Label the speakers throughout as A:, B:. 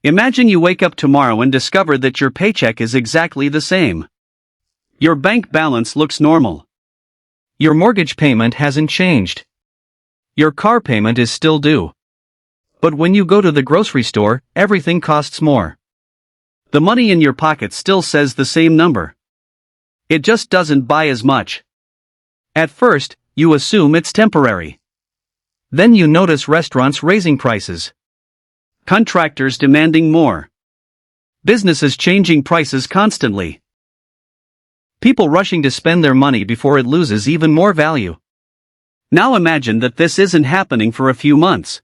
A: Imagine you wake up tomorrow and discover that your paycheck is exactly the same. Your bank balance looks normal.
B: Your mortgage payment hasn't changed. Your car payment is still due. But when you go to the grocery store, everything costs more.
A: The money in your pocket still says the same number. It just doesn't buy as much. At first, you assume it's temporary.
B: Then you notice restaurants raising prices.
A: Contractors demanding more. Businesses changing prices constantly.
B: People rushing to spend their money before it loses even more value.
A: Now imagine that this isn't happening for a few months.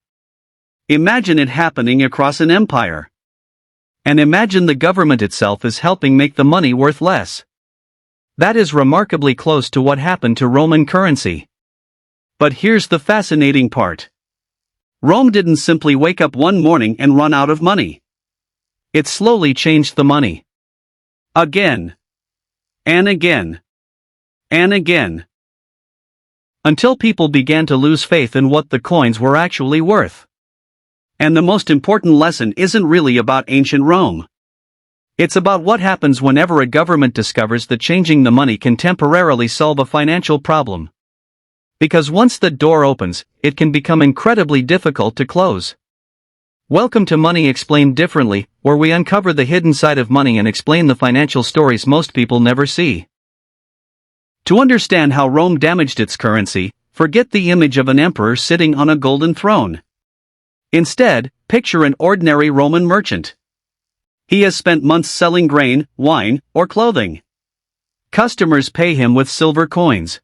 A: Imagine it happening across an empire.
B: And imagine the government itself is helping make the money worth less. That is remarkably close to what happened to Roman currency.
A: But here's the fascinating part. Rome didn't simply wake up one morning and run out of money.
B: It slowly changed the money.
A: Again. And again. And again.
B: Until people began to lose faith in what the coins were actually worth.
A: And the most important lesson isn't really about ancient Rome.
B: It's about what happens whenever a government discovers that changing the money can temporarily solve a financial problem. Because once the door opens, it can become incredibly difficult to close. Welcome to Money Explained Differently, where we uncover the hidden side of money and explain the financial stories most people never see.
A: To understand how Rome damaged its currency, forget the image of an emperor sitting on a golden throne. Instead, picture an ordinary Roman merchant. He has spent months selling grain, wine, or clothing. Customers pay him with silver coins.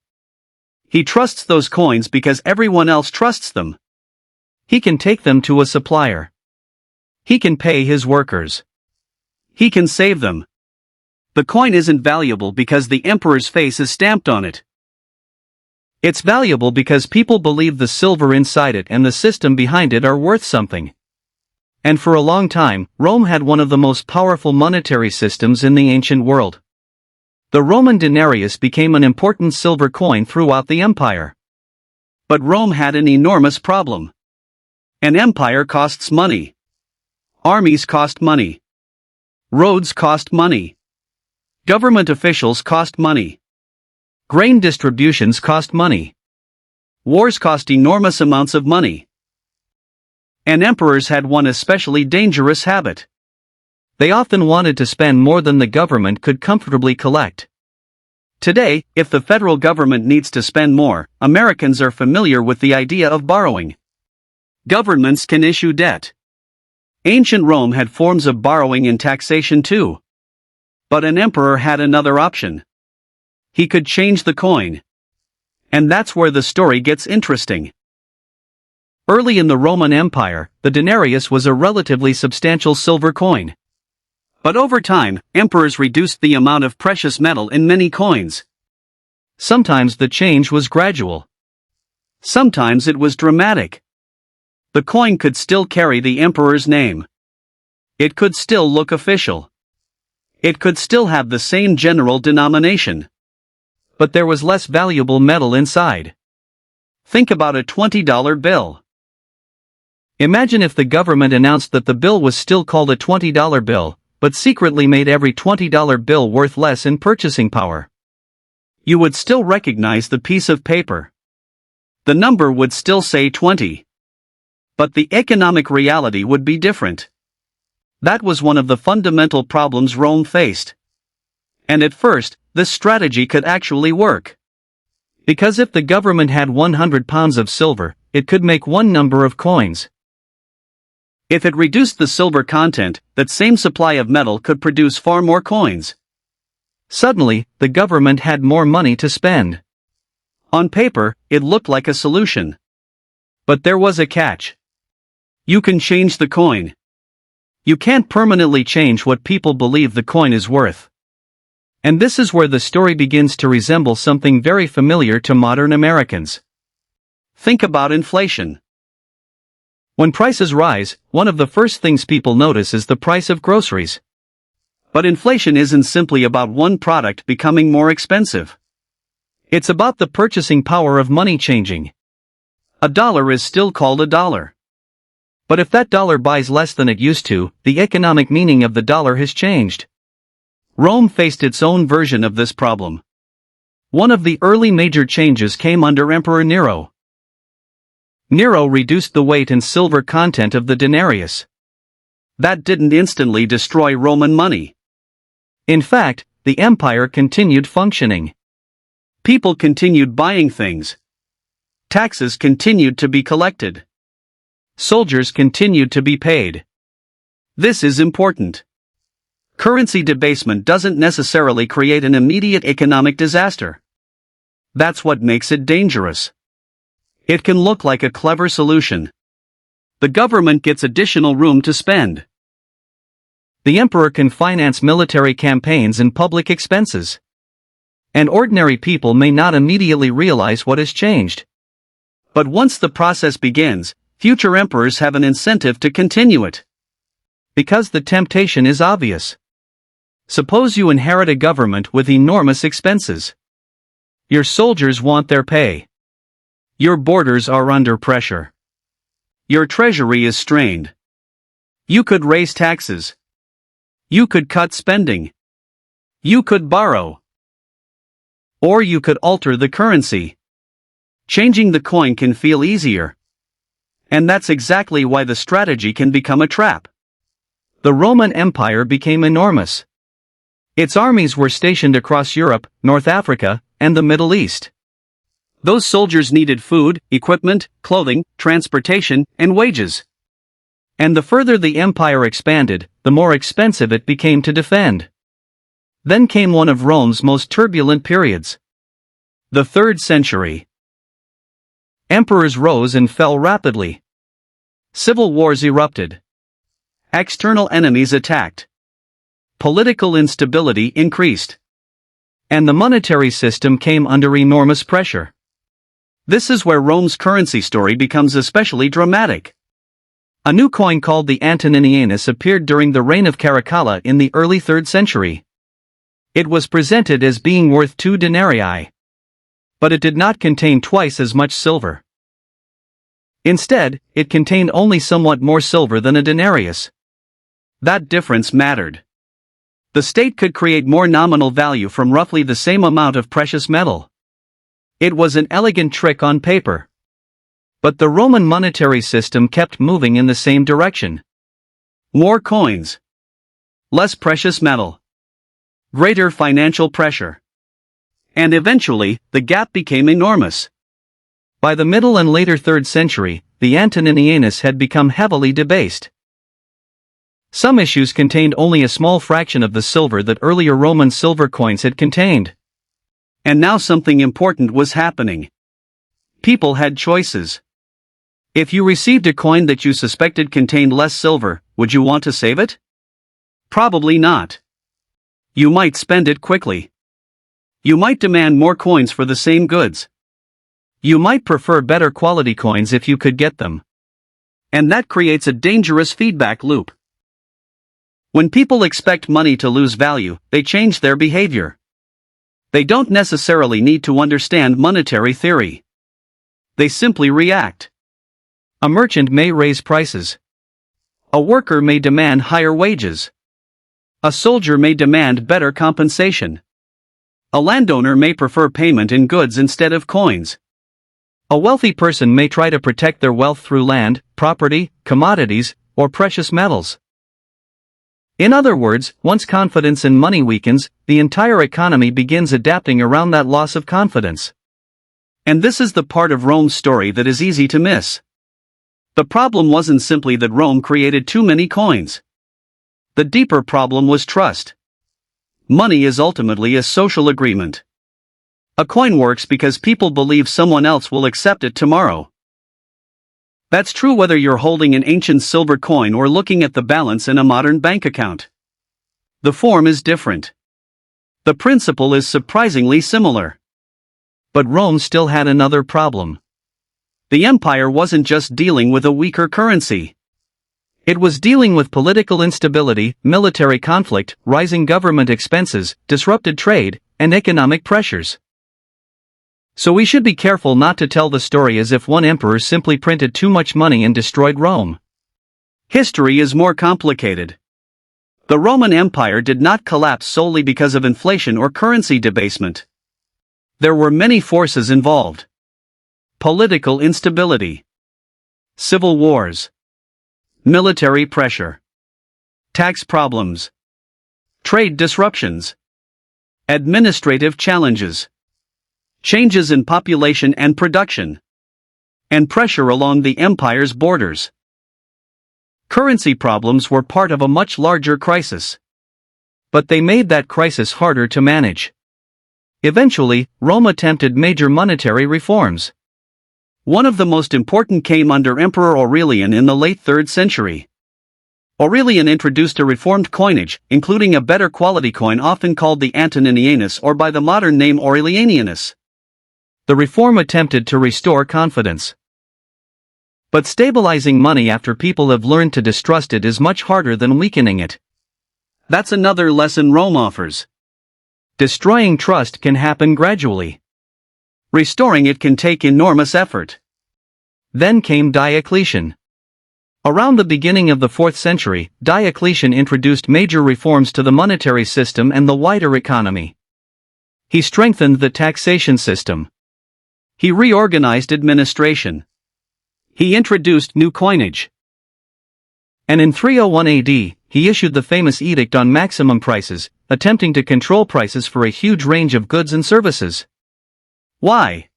A: He trusts those coins because everyone else trusts them.
B: He can take them to a supplier. He can pay his workers.
A: He can save them. The coin isn't valuable because the emperor's face is stamped on it.
B: It's valuable because people believe the silver inside it and the system behind it are worth something. And for a long time, Rome had one of the most powerful monetary systems in the ancient world. The Roman denarius became an important silver coin throughout the empire.
A: But Rome had an enormous problem. An empire costs money. Armies cost money. Roads cost money. Government officials cost money.
B: Grain distributions cost money.
A: Wars cost enormous amounts of money. And emperors had one especially dangerous habit.
B: They often wanted to spend more than the government could comfortably collect.
A: Today, if the federal government needs to spend more, Americans are familiar with the idea of borrowing. Governments can issue debt. Ancient Rome had forms of borrowing and taxation too. But an emperor had another option. He could change the coin. And that's where the story gets interesting.
B: Early in the Roman Empire, the denarius was a relatively substantial silver coin.
A: But over time, emperors reduced the amount of precious metal in many coins.
B: Sometimes the change was gradual.
A: Sometimes it was dramatic. The coin could still carry the emperor's name. It could still look official. It could still have the same general denomination.
B: But there was less valuable metal inside.
A: Think about a $20 bill.
B: Imagine if the government announced that the bill was still called a $20 bill, but secretly made every $20 bill worth less in purchasing power.
A: You would still recognize the piece of paper. The number would still say 20. But the economic reality would be different. That was one of the fundamental problems Rome faced. And at first, this strategy could actually work. Because if the government had 100 pounds of silver, it could make one number of coins. If it reduced the silver content, that same supply of metal could produce far more coins.
B: Suddenly, the government had more money to spend.
A: On paper, it looked like a solution. But there was a catch. You can change the coin. You can't permanently change what people believe the coin is worth.
B: And this is where the story begins to resemble something very familiar to modern Americans.
A: Think about inflation.
B: When prices rise, one of the first things people notice is the price of groceries.
A: But inflation isn't simply about one product becoming more expensive.
B: It's about the purchasing power of money changing.
A: A dollar is still called a dollar.
B: But if that dollar buys less than it used to, the economic meaning of the dollar has changed.
A: Rome faced its own version of this problem. One of the early major changes came under Emperor Nero.
B: Nero reduced the weight and silver content of the denarius.
A: That didn't instantly destroy Roman money.
B: In fact, the empire continued functioning.
A: People continued buying things. Taxes continued to be collected.
B: Soldiers continued to be paid.
A: This is important. Currency debasement doesn't necessarily create an immediate economic disaster. That's what makes it dangerous. It can look like a clever solution. The government gets additional room to spend.
B: The emperor can finance military campaigns and public expenses. And ordinary people may not immediately realize what has changed.
A: But once the process begins, future emperors have an incentive to continue it.
B: Because the temptation is obvious. Suppose you inherit a government with enormous expenses. Your soldiers want their pay.
A: Your borders are under pressure. Your treasury is strained. You could raise taxes. You could cut spending. You could borrow. Or you could alter the currency. Changing the coin can feel easier. And that's exactly why the strategy can become a trap.
B: The Roman Empire became enormous. Its armies were stationed across Europe, North Africa, and the Middle East.
A: Those soldiers needed food, equipment, clothing, transportation, and wages.
B: And the further the empire expanded, the more expensive it became to defend. Then came one of Rome's most turbulent periods.
A: The 3rd century.
B: Emperors rose and fell rapidly.
A: Civil wars erupted. External enemies attacked. Political instability increased.
B: And the monetary system came under enormous pressure.
A: This is where Rome's currency story becomes especially dramatic.
B: A new coin called the Antoninianus appeared during the reign of Caracalla in the early 3rd century. It was presented as being worth 2 denarii. But it did not contain twice as much silver. Instead, it contained only somewhat more silver than a denarius.
A: That difference mattered. The state could create more nominal value from roughly the same amount of precious metal.
B: It was an elegant trick on paper. But the Roman monetary system kept moving in the same direction.
A: More coins. Less precious metal. Greater financial pressure. And eventually, the gap became enormous.
B: By the middle and later 3rd century, the Antoninianus had become heavily debased. Some issues contained only a small fraction of the silver that earlier Roman silver coins had contained.
A: And now something important was happening. People had choices. If you received a coin that you suspected contained less silver, would you want to save it? Probably not. You might spend it quickly. You might demand more coins for the same goods.
B: You might prefer better quality coins if you could get them.
A: And that creates a dangerous feedback loop. When people expect money to lose value, they change their behavior. They don't necessarily need to understand monetary theory. They simply react.
B: A merchant may raise prices.
A: A worker may demand higher wages. A soldier may demand better compensation. A landowner may prefer payment in goods instead of coins.
B: A wealthy person may try to protect their wealth through land, property, commodities, or precious metals. In other words, once confidence in money weakens, the entire economy begins adapting around that loss of confidence.
A: And this is the part of Rome's story that is easy to miss. The problem wasn't simply that Rome created too many coins. The deeper problem was trust. Money is ultimately a social agreement. A coin works because people believe someone else will accept it tomorrow. That's true whether you're holding an ancient silver coin or looking at the balance in a modern bank account. The form is different. The principle is surprisingly similar.
B: But Rome still had another problem.
A: The empire wasn't just dealing with a weaker currency.
B: It was dealing with political instability, military conflict, rising government expenses, disrupted trade, and economic pressures. So we should be careful not to tell the story as if one emperor simply printed too much money and destroyed Rome.
A: History is more complicated. The Roman Empire did not collapse solely because of inflation or currency debasement. There were many forces involved. Political instability, civil wars, military pressure, tax problems, trade disruptions, administrative challenges, changes in population and production, and pressure along the empire's borders. Currency problems were part of a much larger crisis. But they made that crisis harder to manage. Eventually, Rome attempted major monetary reforms. One of the most important came under Emperor Aurelian in the late 3rd century. Aurelian introduced a reformed coinage, including a better quality coin often called the Antoninianus or by the modern name Aurelianianus. The reform attempted to restore confidence. But stabilizing money after people have learned to distrust it is much harder than weakening it. That's another lesson Rome offers. Destroying trust can happen gradually. Restoring it can take enormous effort. Then came Diocletian. Around the beginning of the 4th century, Diocletian introduced major reforms to the monetary system and the wider economy. He strengthened the taxation system. He reorganized administration. He introduced new coinage. And in 301 AD, he issued the famous edict on maximum prices, attempting to control prices for a huge range of goods and services. Why?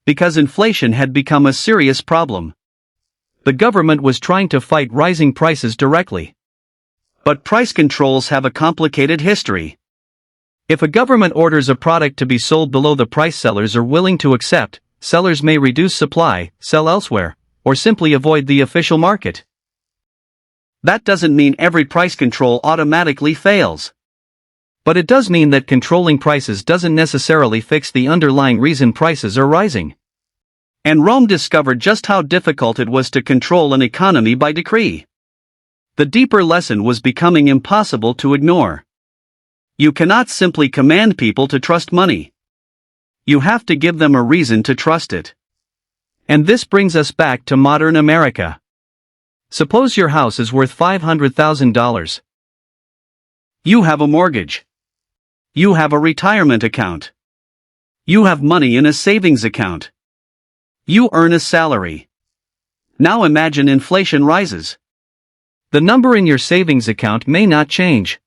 A: Because inflation had become a serious problem. The government was trying to fight rising prices directly. But price controls have a complicated history. If a government orders a product to be sold below the price sellers are willing to accept, sellers may reduce supply, sell elsewhere, or simply avoid the official market. That doesn't mean every price control automatically fails. But it does mean that controlling prices doesn't necessarily fix the underlying reason prices are rising. And Rome discovered just how difficult it was to control an economy by decree. The deeper lesson was becoming impossible to ignore. You cannot simply command people to trust money. You have to give them a reason to trust it. And this brings us back to modern America. Suppose your house is worth $500,000. You have a mortgage. You have a retirement account. You have money in a savings account. You earn a salary. Now imagine inflation rises. The number in your savings account may not change.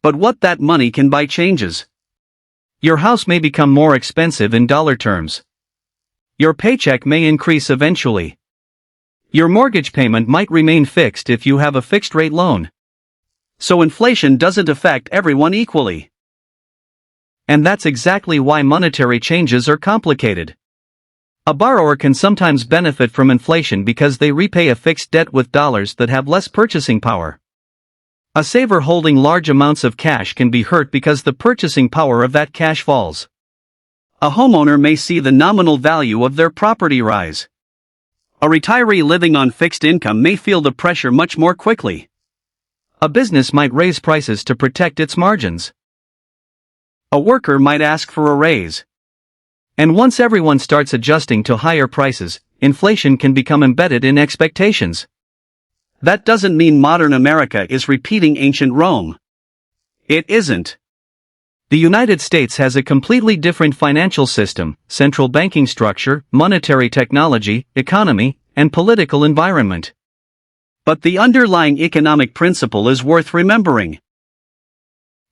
A: But what that money can buy changes. Your house may become more expensive in dollar terms. Your paycheck may increase eventually. Your mortgage payment might remain fixed if you have a fixed-rate loan. So inflation doesn't affect everyone equally. And that's exactly why monetary changes are complicated. A borrower can sometimes benefit from inflation because they repay a fixed debt with dollars that have less purchasing power. A saver holding large amounts of cash can be hurt because the purchasing power of that cash falls. A homeowner may see the nominal value of their property rise. A retiree living on fixed income may feel the pressure much more quickly. A business might raise prices to protect its margins. A worker might ask for a raise. And once everyone starts adjusting to higher prices, inflation can become embedded in expectations. That doesn't mean modern America is repeating ancient Rome. It isn't. The United States has a completely different financial system, central banking structure, monetary technology, economy, and political environment. But the underlying economic principle is worth remembering.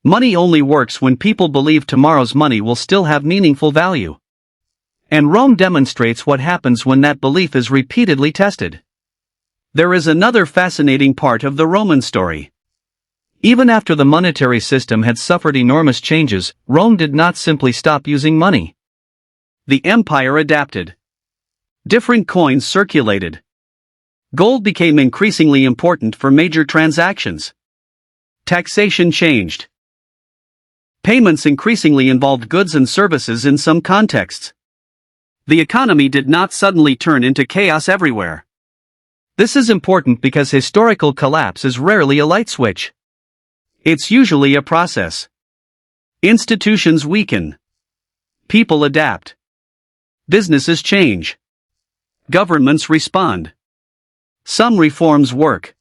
A: Money only works when people believe tomorrow's money will still have meaningful value. And Rome demonstrates what happens when that belief is repeatedly tested. There is another fascinating part of the Roman story. Even after the monetary system had suffered enormous changes, Rome did not simply stop using money. The empire adapted. Different coins circulated. Gold became increasingly important for major transactions. Taxation changed. Payments increasingly involved goods and services in some contexts. The economy did not suddenly turn into chaos everywhere. This is important because historical collapse is rarely a light switch. It's usually a process. Institutions weaken. People adapt. Businesses change. Governments respond. Some reforms work.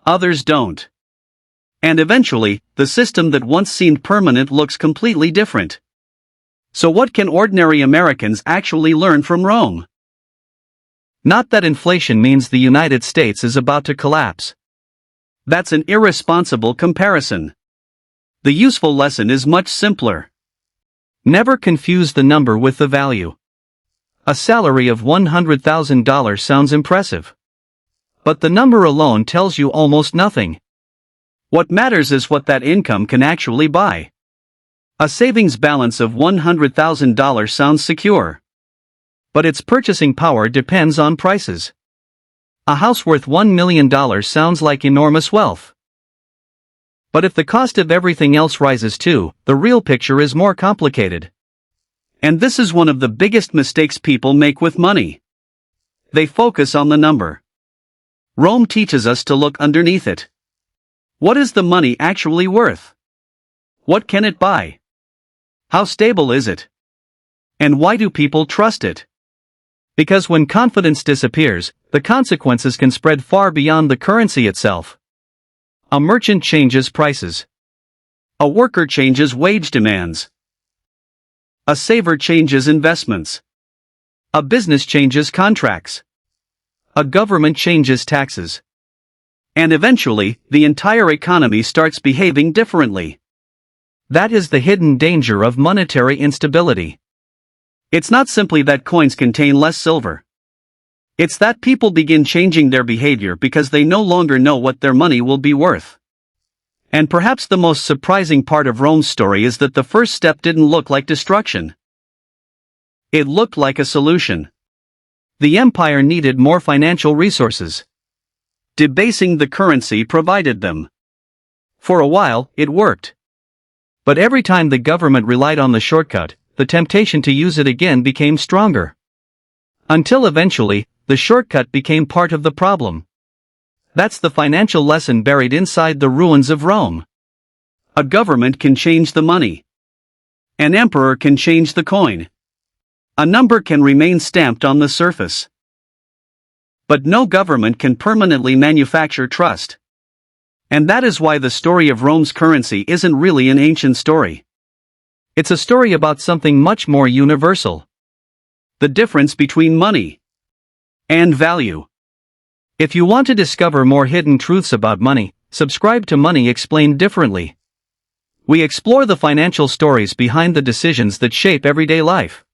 A: Others don't. And eventually, the system that once seemed permanent looks completely different. So what can ordinary Americans actually learn from Rome?
B: Not that inflation means the United States is about to collapse.
A: That's an irresponsible comparison. The useful lesson is much simpler.
B: Never confuse the number with the value. A salary of $100,000 sounds impressive. But the number alone tells you almost nothing.
A: What matters is what that income can actually buy. A savings balance of $100,000 sounds secure. But its purchasing power depends on prices. A house worth $1 million sounds like enormous wealth. But if the cost of everything else rises too, the real picture is more complicated. And this is one of the biggest mistakes people make with money. They focus on the number. Rome teaches us to look underneath it. What is the money actually worth? What can it buy? How stable is it? And why do people trust it? Because when confidence disappears, the consequences can spread far beyond the currency itself. A merchant changes prices. A worker changes wage demands. A saver changes investments. A business changes contracts. A government changes taxes. And eventually, the entire economy starts behaving differently.
B: That is the hidden danger of monetary instability.
A: It's not simply that coins contain less silver. It's that people begin changing their behavior because they no longer know what their money will be worth. And perhaps the most surprising part of Rome's story is that the first step didn't look like destruction. It looked like a solution. The empire needed more financial resources. Debasing the currency provided them. For a while, it worked. But every time the government relied on the shortcut, the temptation to use it again became stronger. Until eventually, the shortcut became part of the problem. That's the financial lesson buried inside the ruins of Rome. A government can change the money. An emperor can change the coin. A number can remain stamped on the surface. But no government can permanently manufacture trust. And that is why the story of Rome's currency isn't really an ancient story. It's a story about something much more universal. The difference between money and value. If you want to discover more hidden truths about money, subscribe to Money Explained Differently. We explore the financial stories behind the decisions that shape everyday life.